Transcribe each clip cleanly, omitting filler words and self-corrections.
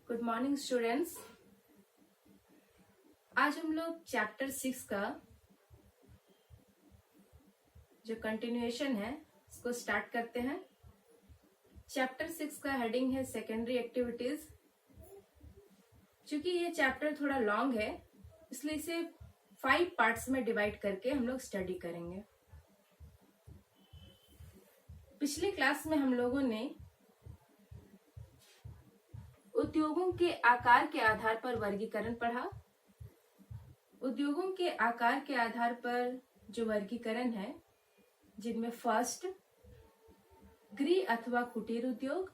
Good morning students. आज हम लोग चैप्टर 6 का जो कंटिन्यूएशन है उसको स्टार्ट करते हैं। चैप्टर 6 का हेडिंग है सेकेंडरी एक्टिविटीज। चूंकि ये चैप्टर थोड़ा लॉन्ग है इसलिए इसे 5 पार्ट्स में डिवाइड करके हम लोग स्टडी करेंगे। पिछले क्लास में हम लोगों ने उद्योगों के आकार के आधार पर वर्गीकरण पढ़ा। उद्योगों के आकार के आधार पर जो वर्गीकरण है जिनमें फर्स्ट गृह अथवा कुटीर उद्योग,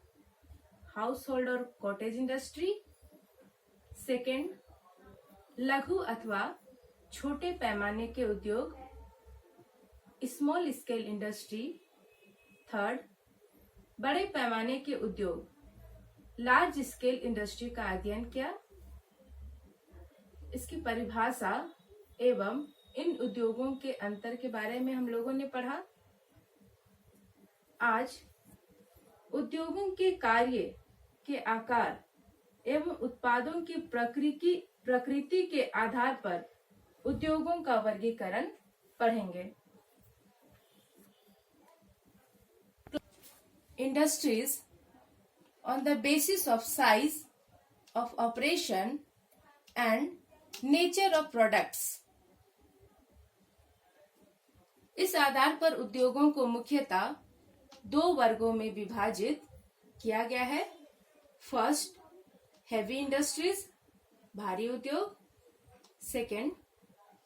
हाउस होल्ड और कॉटेज इंडस्ट्री, सेकेंड लघु अथवा छोटे पैमाने के उद्योग, स्मॉल स्केल इंडस्ट्री, थर्ड बड़े पैमाने के उद्योग, लार्ज स्केल इंडस्ट्री का अध्ययन किया। इसकी परिभाषा एवं इन उद्योगों के अंतर के बारे में हम लोगों ने पढ़ा। आज उद्योगों के कार्य के आकार एवं उत्पादों की प्रकृति के आधार पर उद्योगों का वर्गीकरण पढ़ेंगे। Industries on the basis of size of operation and nature of products। इस आधार पर उद्योगों को मुख्यतः 2 वर्गों में विभाजित किया गया है। फर्स्ट हेवी इंडस्ट्रीज भारी उद्योग, सेकेंड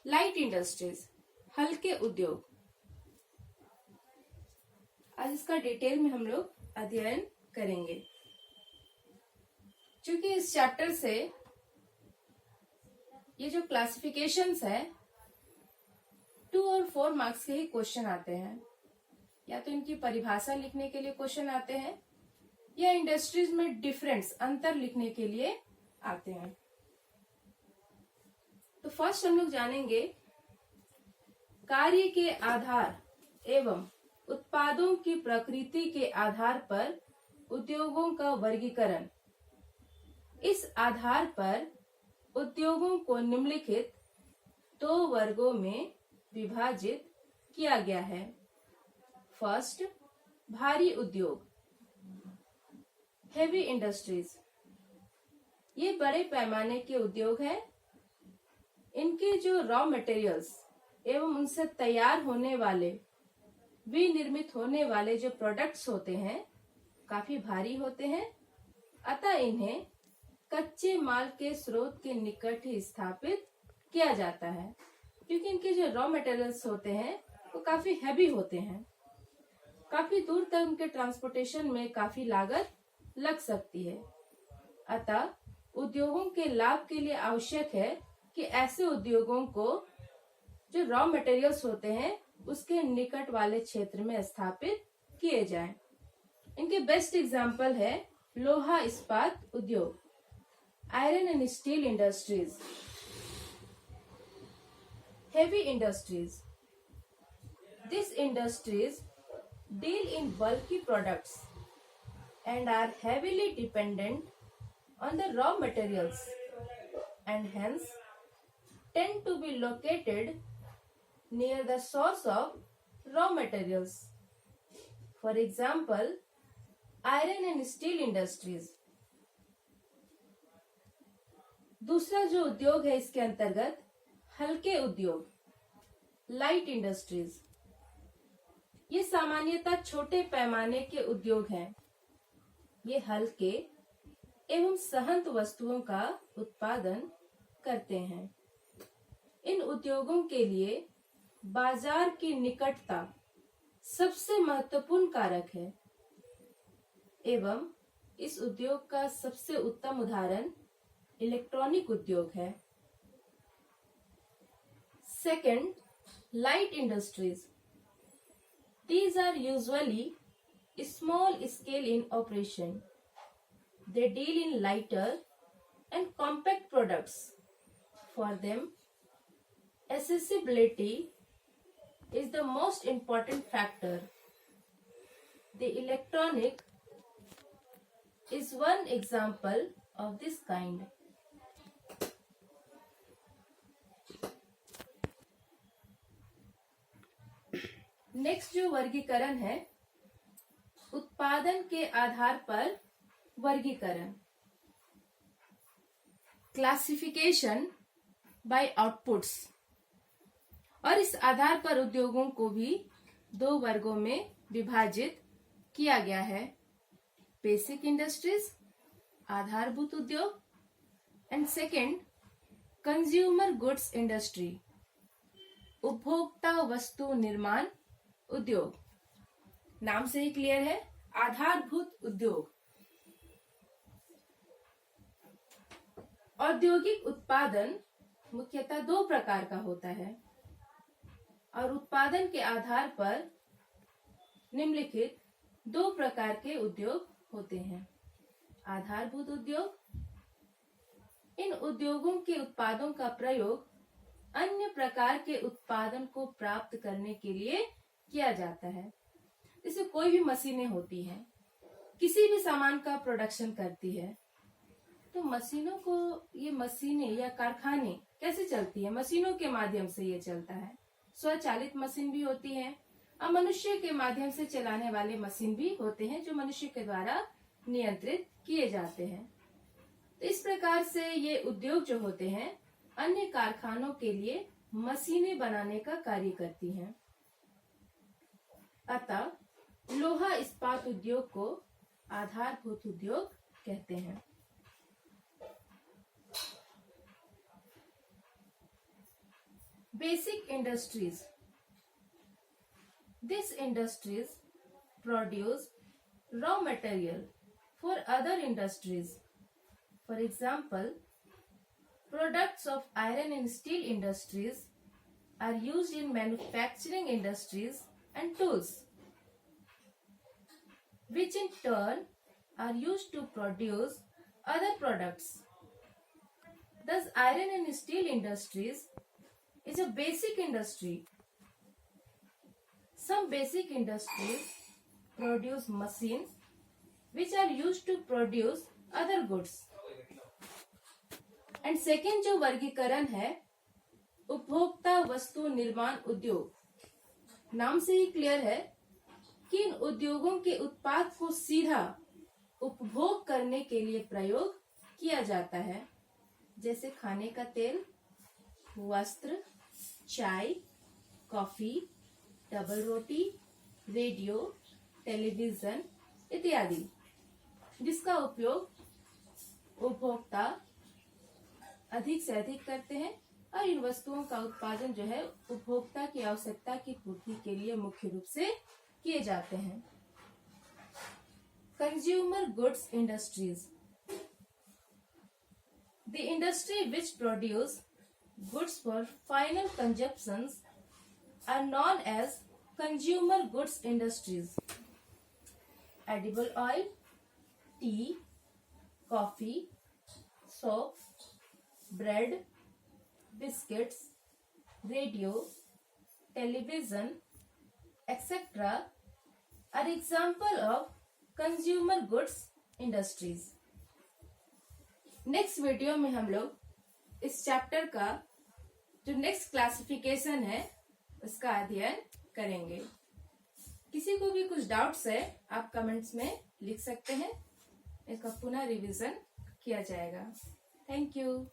लाइट इंडस्ट्रीज हल्के उद्योग। आज इसका डिटेल में हम लोग अध्ययन करेंगे। चूंकि इस चैप्टर से ये जो क्लासिफिकेशंस है 2 और 4 मार्क्स के ही क्वेश्चन आते हैं। या तो इनकी परिभाषा लिखने के लिए क्वेश्चन आते हैं या इंडस्ट्रीज में डिफरेंस अंतर लिखने के लिए आते हैं। तो फर्स्ट हम लोग जानेंगे कार्य के आधार एवं उत्पादों की प्रकृति के आधार पर उद्योगों का वर्गीकरण। इस आधार पर उद्योगों को निम्नलिखित 2 वर्गों में विभाजित किया गया है। फर्स्ट भारी उद्योग हेवी इंडस्ट्रीज। ये बड़े पैमाने के उद्योग हैं। इनके जो रॉ मटेरियल्स एवं उनसे तैयार होने वाले विनिर्मित होने वाले जो प्रोडक्ट्स होते हैं काफी भारी होते हैं, अतः इन्हें कच्चे माल के स्रोत के निकट ही स्थापित किया जाता है। क्योंकि इनके जो रॉ मटेरियल्स होते हैं वो काफी हैवी होते हैं, काफी दूर तक उनके ट्रांसपोर्टेशन में काफी लागत लग सकती है। अतः उद्योगों के लाभ के लिए आवश्यक है कि ऐसे उद्योगों को जो रॉ मटेरियल्स होते हैं उसके निकट वाले क्षेत्र में स्थापित किए जाएं। इनके बेस्ट एग्जाम्पल है लोहा इस्पात उद्योग, iron and steel industries. Heavy industries, these industries deal in bulky products and are heavily dependent on the raw materials and hence tend to be located near the source of raw materials. For example, iron and steel industries। दूसरा जो उद्योग है इसके अंतर्गत हल्के उद्योग light industries. ये सामान्यतः छोटे पैमाने के उद्योग हैं। ये हल्के एवं सहंत वस्तुओं का उत्पादन करते हैं। इन उद्योगों के लिए बाजार की निकटता सबसे महत्वपूर्ण कारक है एवं इस उद्योग का सबसे उत्तम उदाहरण इलेक्ट्रॉनिक उद्योग है। Second light industries. These are usually small scale in operation. They deal in lighter and compact products. For them, accessibility is the most important factor. The electronic is one example of this kind. Next जो वर्गीकरण है, उत्पादन के आधार पर वर्गीकरण, classification bye outputs. और इस आधार पर उद्योगों को भी 2 वर्गों में विभाजित किया गया है, बेसिक इंडस्ट्रीज आधारभूत उद्योग and second consumer goods industry उपभोक्ता वस्तु निर्माण उद्योग। नाम से ही क्लियर है, आधारभूत उद्योग। औद्योगिक उत्पादन मुख्यतः 2 प्रकार का होता है और उत्पादन के आधार पर निम्नलिखित 2 प्रकार के उद्योग होते हैं। आधारभूत उद्योग, इन उद्योगों के उत्पादों का प्रयोग अन्य प्रकार के उत्पादन को प्राप्त करने के लिए किया जाता है। जैसे कोई भी मशीनें होती हैं, किसी भी सामान का प्रोडक्शन करती है, तो मशीनों को, ये मशीनें या कारखाने कैसे चलती है? मशीनों के माध्यम से ये चलता है। स्वचालित मशीन भी होती है और मनुष्य के माध्यम से चलाने वाले मशीन भी होते हैं, जो मनुष्य के द्वारा नियंत्रित किए जाते हैं। तो इस प्रकार से ये उद्योग जो होते हैं, अन्य कारखानों के लिए मशीनें बनाने का कार्य करती हैं। अतः लोहा इस्पात उद्योग को आधारभूत उद्योग कहते हैं। Basic industries, this industries produce raw material for other industries. For example, products of iron and steel industries are used in manufacturing industries and tools, which in turn are used to produce other products. Thus, iron and steel industries is a basic industry. Some basic industries produce machines which are used to produce other goods. And second जो वर्गीकरण है, उपभोक्ता वस्तु निर्माण उद्योग। नाम से ही clear है कि इन उद्योगों के उत्पाद को सीधा उपभोग करने के लिए प्रयोग किया जाता है, जैसे खाने का तेल, वस्त्र, चाय, कॉफी, डबल रोटी, रेडियो, टेलीविजन इत्यादि, जिसका उपयोग उपभोक्ता अधिक से अधिक करते हैं और इन वस्तुओं का उत्पादन जो है उपभोक्ता की आवश्यकता की पूर्ति के लिए मुख्य रूप से किए जाते हैं। Consumer goods industries, the industry which produce goods for final consumptions are known as consumer goods industries. Edible oil, tea, coffee, soap, bread, biscuits, radio, television, etc. are example of consumer goods industries. Next video में हम लोग इस chapter का जो next classification है उसका अध्ययन करेंगे। किसी को भी कुछ डाउट्स है, आप कमेंट्स में लिख सकते हैं, इसका पुनः रिवीजन किया जाएगा। Thank you.